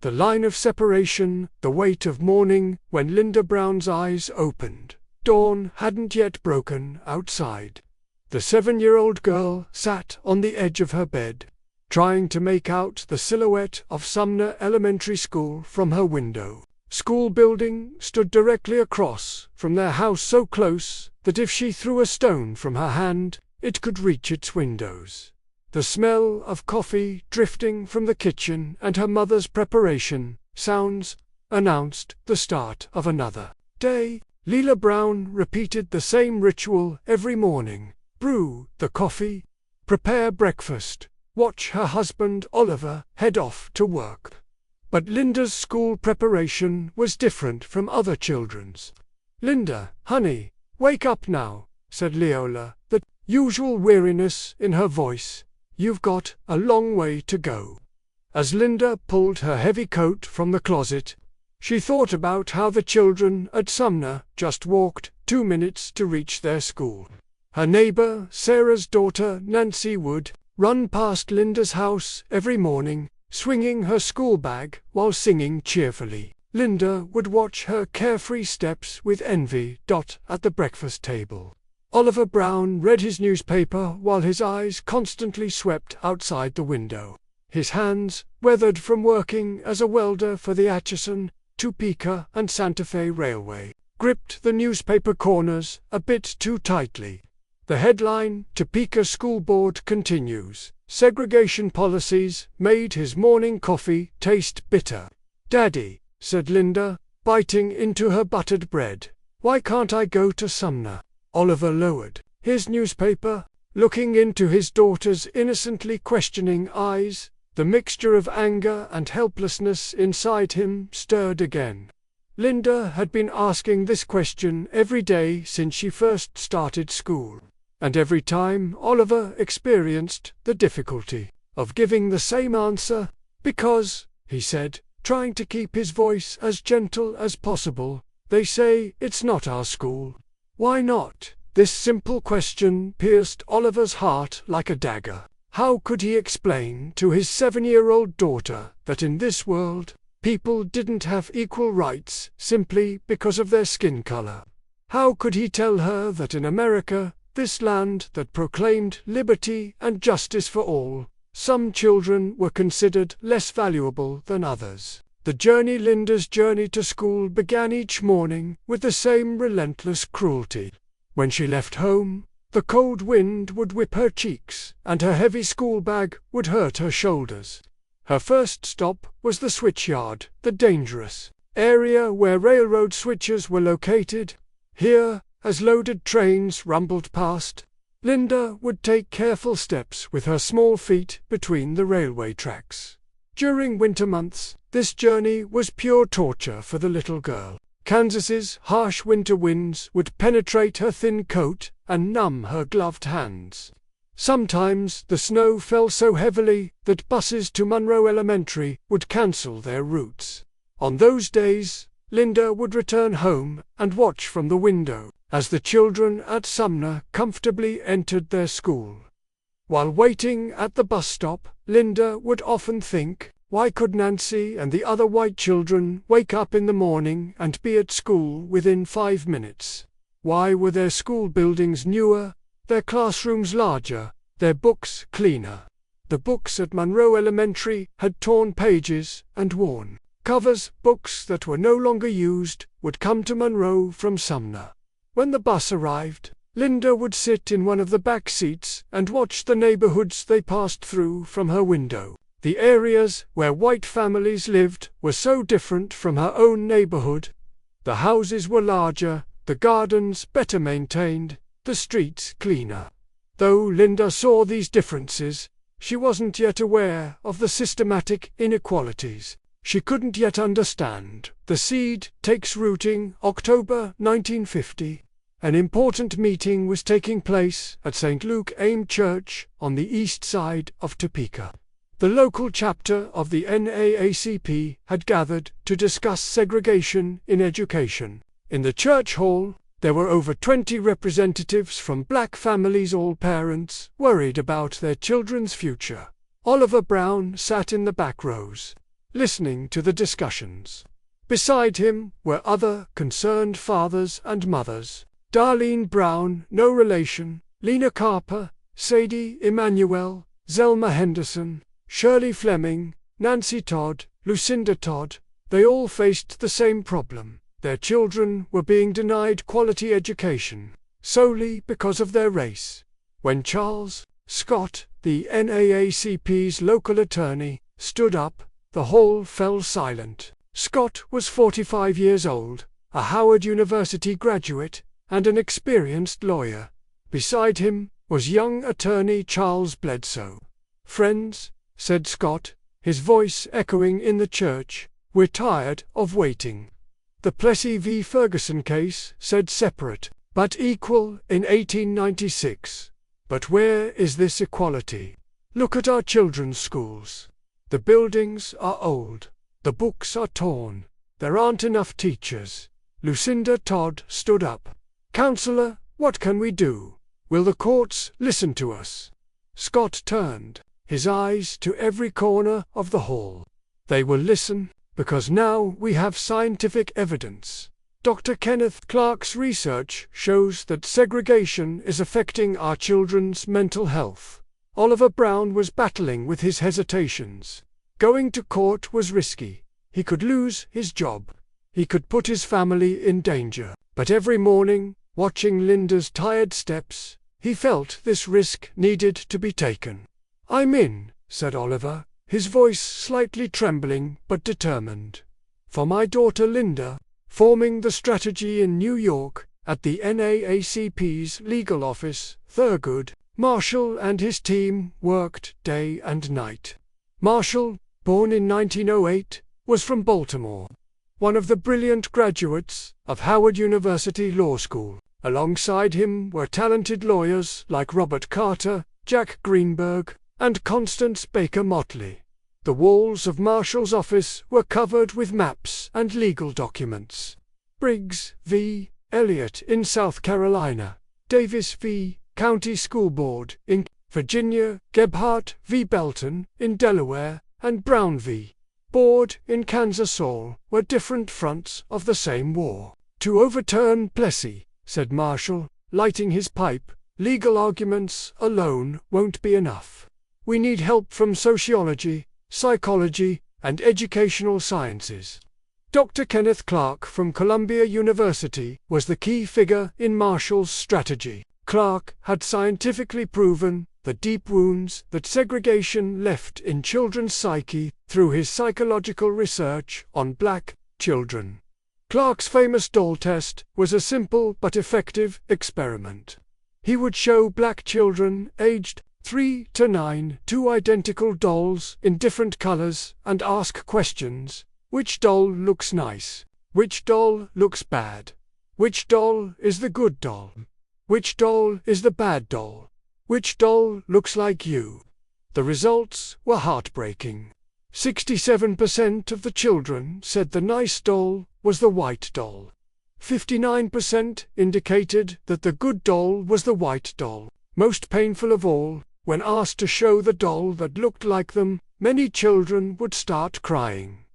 The line of separation, the weight of mourning. When Linda Brown's eyes opened, dawn hadn't yet broken outside. The 7-year-old girl sat on the edge of her bed, trying to make out the silhouette of Sumner Elementary School from her window. School building stood directly across from their house, so close that if she threw a stone from her hand, it could reach its windows. The smell of coffee drifting from the kitchen and her mother's preparation sounds announced the start of another day. Leela Brown repeated the same ritual every morning: brew the coffee, prepare breakfast, watch her husband Oliver head off to work. But Linda's school preparation was different from other children's. "Linda, honey, wake up now," said Leola, the usual weariness in her voice. "You've got a long way to go." As Linda pulled her heavy coat from the closet, she thought about how the children at Sumner just walked 2 minutes to reach their school. Her neighbor, Sarah's daughter Nancy, would run past Linda's house every morning, swinging her school bag while singing cheerfully. Linda would watch her carefree steps with envy. At the breakfast table, Oliver Brown read his newspaper while his eyes constantly swept outside the window. His hands, weathered from working as a welder for the Atchison, Topeka, and Santa Fe Railway, gripped the newspaper corners a bit too tightly. The headline, "Topeka School Board Continues Segregation Policies," made his morning coffee taste bitter. "Daddy," said Linda, biting into her buttered bread, "why can't I go to Sumner?" Oliver lowered his newspaper, looking into his daughter's innocently questioning eyes. The mixture of anger and helplessness inside him stirred again. Linda had been asking this question every day since she first started school, and every time Oliver experienced the difficulty of giving the same answer. "Because," he said, trying to keep his voice as gentle as possible, "they say it's not our school." "Why not?" This simple question pierced Oliver's heart like a dagger. How could he explain to his 7-year-old daughter that in this world, people didn't have equal rights simply because of their skin color? How could he tell her that in America, this land that proclaimed liberty and justice for all, some children were considered less valuable than others? Linda's journey to school began each morning with the same relentless cruelty. When she left home, the cold wind would whip her cheeks, and her heavy school bag would hurt her shoulders. Her first stop was the switchyard, the dangerous area where railroad switches were located. Here, as loaded trains rumbled past, Linda would take careful steps with her small feet between the railway tracks. During winter months, this journey was pure torture for the little girl. Kansas's harsh winter winds would penetrate her thin coat and numb her gloved hands. Sometimes the snow fell so heavily that buses to Monroe Elementary would cancel their routes. On those days, Linda would return home and watch from the window as the children at Sumner comfortably entered their school. While waiting at the bus stop, Linda would often think, why could Nancy and the other white children wake up in the morning and be at school within 5 minutes? Why were their school buildings newer, their classrooms larger, their books cleaner? The books at Monroe Elementary had torn pages and worn covers. Books that were no longer used would come to Monroe from Sumner. When the bus arrived, Linda would sit in one of the back seats and watch the neighborhoods they passed through from her window. The areas where white families lived were so different from her own neighborhood. The houses were larger, the gardens better maintained, the streets cleaner. Though Linda saw these differences, she wasn't yet aware of the systematic inequalities. She couldn't yet understand. The seed takes rooting. October 1950. An important meeting was taking place at St. Luke AIM Church on the east side of Topeka. The local chapter of the NAACP had gathered to discuss segregation in education. In the church hall, there were over 20 representatives from black families, all parents, worried about their children's future. Oliver Brown sat in the back rows. listening to the discussions. Beside him were other concerned fathers and mothers. Darlene Brown, no relation, Lena Carper, Sadie Emanuel, Zelma Henderson, Shirley Fleming, Nancy Todd, Lucinda Todd, they all faced the same problem. Their children were being denied quality education, solely because of their race. When Charles Scott, the NAACP's local attorney, stood up, the hall fell silent. Scott was 45 years old, a Howard University graduate, and an experienced lawyer. Beside him was young attorney Charles Bledsoe. "Friends," said Scott, his voice echoing in the church, "we're tired of waiting. The Plessy v. Ferguson case said separate, but equal in 1896. But where is this equality? Look at our children's schools. The buildings are old. The books are torn. There aren't enough teachers." Lucinda Todd stood up. "Counselor, what can we do? Will the courts listen to us?" Scott turned his eyes to every corner of the hall. "They will listen, because now we have scientific evidence. Dr. Kenneth Clark's research shows that segregation is affecting our children's mental health." Oliver Brown was battling with his hesitations. Going to court was risky. He could lose his job. He could put his family in danger. But every morning, watching Linda's tired steps, he felt this risk needed to be taken. "I'm in," said Oliver, his voice slightly trembling but determined. "For my daughter Linda." Forming the strategy in New York, at the NAACP's legal office, Thurgood Marshall and his team worked day and night. Marshall, born in 1908, was from Baltimore, one of the brilliant graduates of Howard University Law School. Alongside him were talented lawyers like Robert Carter, Jack Greenberg, and Constance Baker Motley. The walls of Marshall's office were covered with maps and legal documents. Briggs v. Elliott in South Carolina, Davis v. County School Board in Virginia, Gebhardt v. Belton in Delaware, and Brown v. Board in Kansas all were different fronts of the same war. "To overturn Plessy," said Marshall, lighting his pipe, "legal arguments alone won't be enough. We need help from sociology, psychology, and educational sciences." Dr. Kenneth Clark from Columbia University was the key figure in Marshall's strategy. Clark had scientifically proven the deep wounds that segregation left in children's psyche through his psychological research on black children. Clark's famous doll test was a simple but effective experiment. He would show black children aged 3 to 9 two identical dolls in different colors and ask questions. Which doll looks nice? Which doll looks bad? Which doll is the good doll? Which doll is the bad doll? Which doll looks like you? The results were heartbreaking. 67% of the children said the nice doll was the white doll. 59% indicated that the good doll was the white doll. Most painful of all, when asked to show the doll that looked like them, many children would start crying.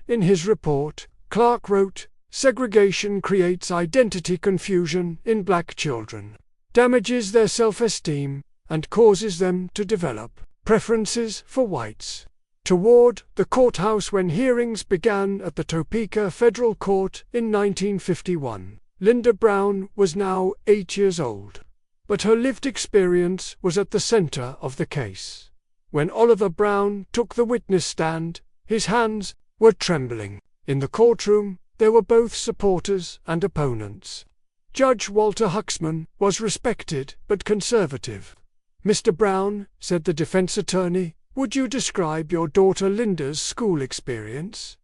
In his report, Clark wrote, "Segregation creates identity confusion in black children, damages their self-esteem, and causes them to develop preferences for whites." Toward the courthouse when hearings began at the Topeka Federal Court in 1951. Linda Brown was now 8 years old, but her lived experience was at the center of the case. When Oliver Brown took the witness stand, his hands were trembling. In the courtroom, there were both supporters and opponents. Judge Walter Huxman was respected but conservative. "Mr. Brown," said the defense attorney, "would you describe your daughter Linda's school experience?"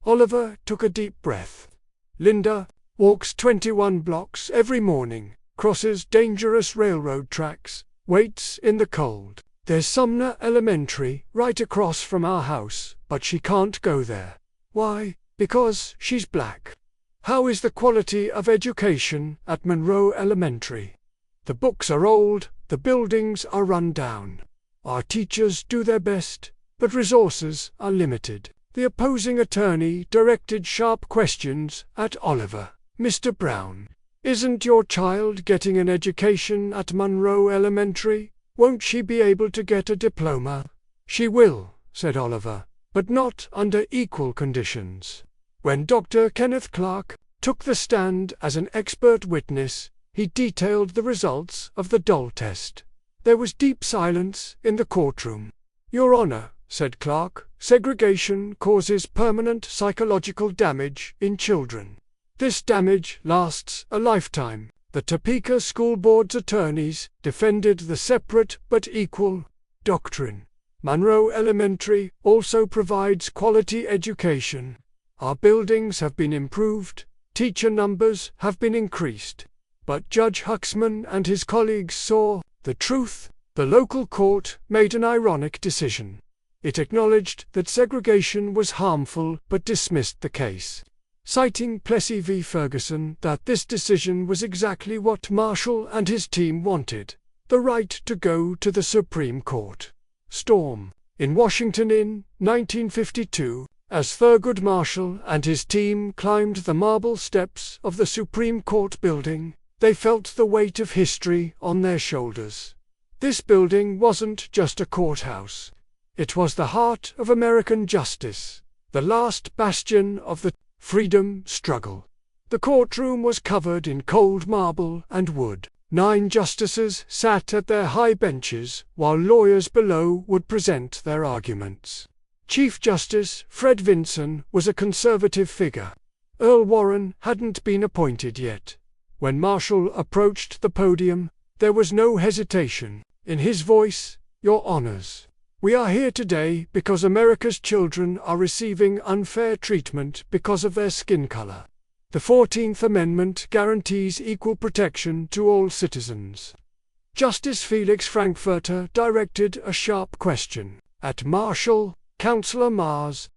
Oliver took a deep breath. "Linda walks 21 blocks every morning, crosses dangerous railroad tracks, waits in the cold. There's Sumner Elementary right across from our house, but she can't go there. Why? Because she's black." "How is the quality of education at Monroe Elementary?" "The books are old, the buildings are run down. Our teachers do their best, but resources are limited. The opposing attorney directed sharp questions at Oliver. "Mr. Brown, isn't your child getting an education at Monroe Elementary? Won't she be able to get a diploma?" "She will," said Oliver, "but not under equal conditions." When Dr. Kenneth Clark took the stand as an expert witness, he detailed the results of the Doll test. There was deep silence in the courtroom. "Your Honor," said Clark, "segregation causes permanent psychological damage in children. This damage lasts a lifetime." The Topeka School Board's attorneys defended the separate but equal doctrine. "Monroe Elementary also provides quality education. Our buildings have been improved, teacher numbers have been increased." But Judge Huxman and his colleagues saw the truth. The local court made an ironic decision. It acknowledged that segregation was harmful but dismissed the case, citing Plessy v. Ferguson that this decision was exactly what Marshall and his team wanted: the right to go to the Supreme Court. Storm in Washington in 1952, as Thurgood Marshall and his team climbed the marble steps of the Supreme Court building, they felt the weight of history on their shoulders. This building wasn't just a courthouse. It was the heart of American justice, the last bastion of the freedom struggle. The courtroom was covered in cold marble and wood. 9 justices sat at their high benches while lawyers below would present their arguments. Chief Justice Fred Vinson was a conservative figure. Earl Warren hadn't been appointed yet. When Marshall approached the podium, there was no hesitation in his voice. "Your Honors, we are here today because America's children are receiving unfair treatment because of their skin color. The 14th Amendment guarantees equal protection to all citizens." Justice Felix Frankfurter directed a sharp question at Marshall. "Counselor Mars,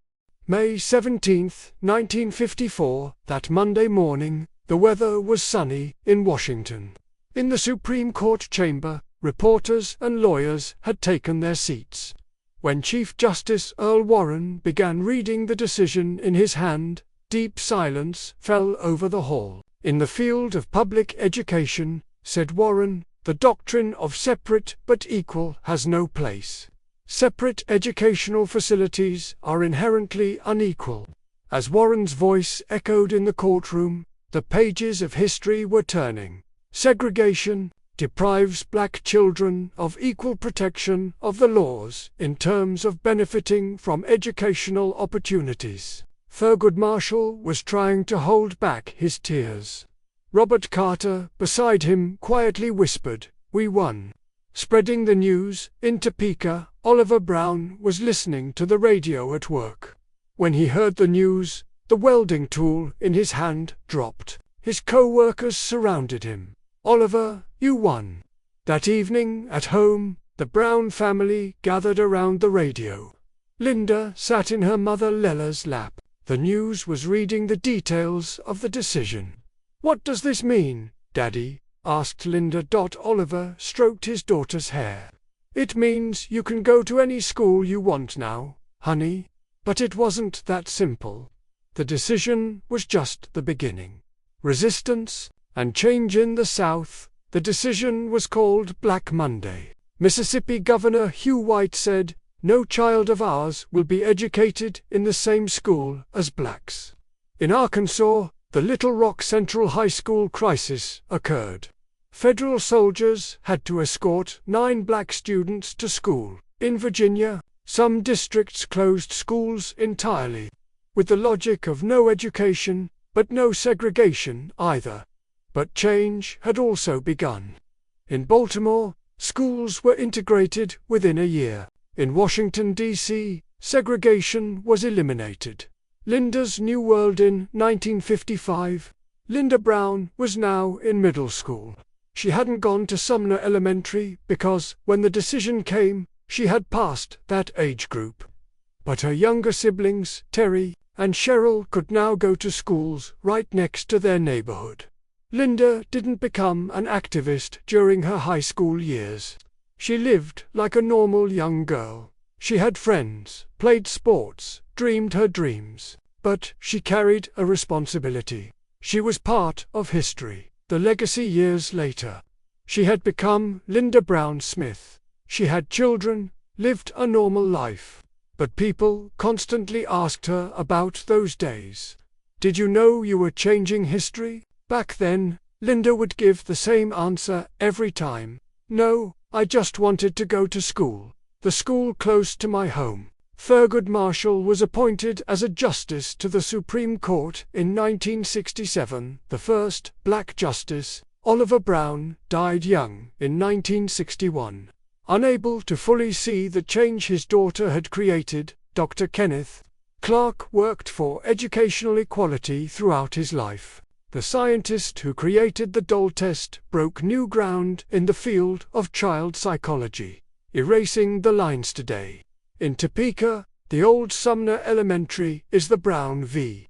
May 17, 1954, that Monday morning, the weather was sunny in Washington. In the Supreme Court chamber, reporters and lawyers had taken their seats. When Chief Justice Earl Warren began reading the decision in his hand, deep silence fell over the hall. "In the field of public education," said Warren, "the doctrine of separate but equal has no place. Separate educational facilities are inherently unequal." As Warren's voice echoed in the courtroom, the pages of history were turning. Segregation deprives black children of equal protection of the laws in terms of benefiting from educational opportunities. Thurgood Marshall was trying to hold back his tears. Robert Carter, beside him, quietly whispered, "We won." Spreading the news in Topeka, Oliver Brown was listening to the radio at work. When he heard the news, the welding tool in his hand dropped. His co-workers surrounded him. "Oliver, you won." That evening at home, the Brown family gathered around the radio. Linda sat in her mother Lella's lap. The news was reading the details of the decision. "What does this mean, Daddy?" asked Linda. Oliver stroked his daughter's hair. "It means you can go to any school you want now, honey." But it wasn't that simple. The decision was just the beginning. Resistance and change in the South. The decision was called Black Monday. Mississippi Governor Hugh White said, "No child of ours will be educated in the same school as blacks." In Arkansas, the Little Rock Central High School crisis occurred. Federal soldiers had to escort 9 black students to school. In Virginia, some districts closed schools entirely, with the logic of no education, but no segregation either. But change had also begun. In Baltimore, schools were integrated within a year. In Washington, D.C., segregation was eliminated. Linda's new world in 1955. Linda Brown was now in middle school. She hadn't gone to Sumner Elementary because, when the decision came, she had passed that age group. But her younger siblings, Terry and Cheryl, could now go to schools right next to their neighborhood. Linda didn't become an activist during her high school years. She lived like a normal young girl. She had friends, played sports, dreamed her dreams, but she carried a responsibility. She was part of history. The legacy years later. She had become Linda Brown Smith. She had children, lived a normal life. But people constantly asked her about those days. Did you know you were changing history? Back then, Linda would give the same answer every time. No, I just wanted to go to school. The school close to my home. Thurgood Marshall was appointed as a justice to the Supreme Court in 1967. The first black justice, Oliver Brown, died young in 1961. Unable to fully see the change his daughter had created, Dr. Kenneth Clark worked for educational equality throughout his life. The scientist who created the Dole test broke new ground in the field of child psychology, erasing the lines today. In Topeka, the old Sumner Elementary is the Brown v.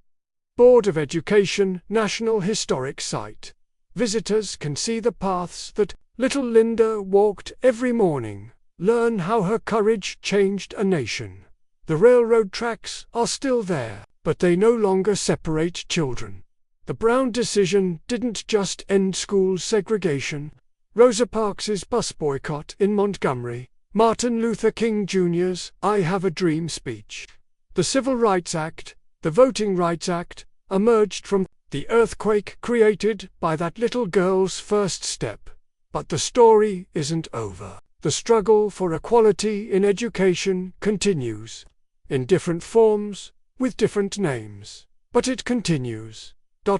Board of Education National Historic Site. Visitors can see the paths that little Linda walked every morning, learn how her courage changed a nation. The railroad tracks are still there, but they no longer separate children. The Brown decision didn't just end school segregation. Rosa Parks's bus boycott in Montgomery, Martin Luther King Jr.'s I Have a Dream speech, the Civil Rights Act, the Voting Rights Act, emerged from the earthquake created by that little girl's first step. But the story isn't over. The struggle for equality in education continues, in different forms, with different names. But it continues.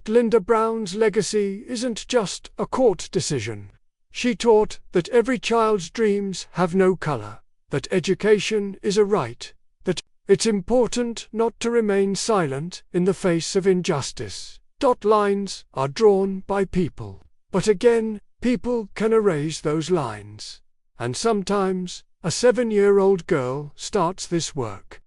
Linda Brown's legacy isn't just a court decision. She taught that every child's dreams have no color, that education is a right, that it's important not to remain silent in the face of injustice. Lines are drawn by people, but again, people can erase those lines. And sometimes, a 7-year-old girl starts this work.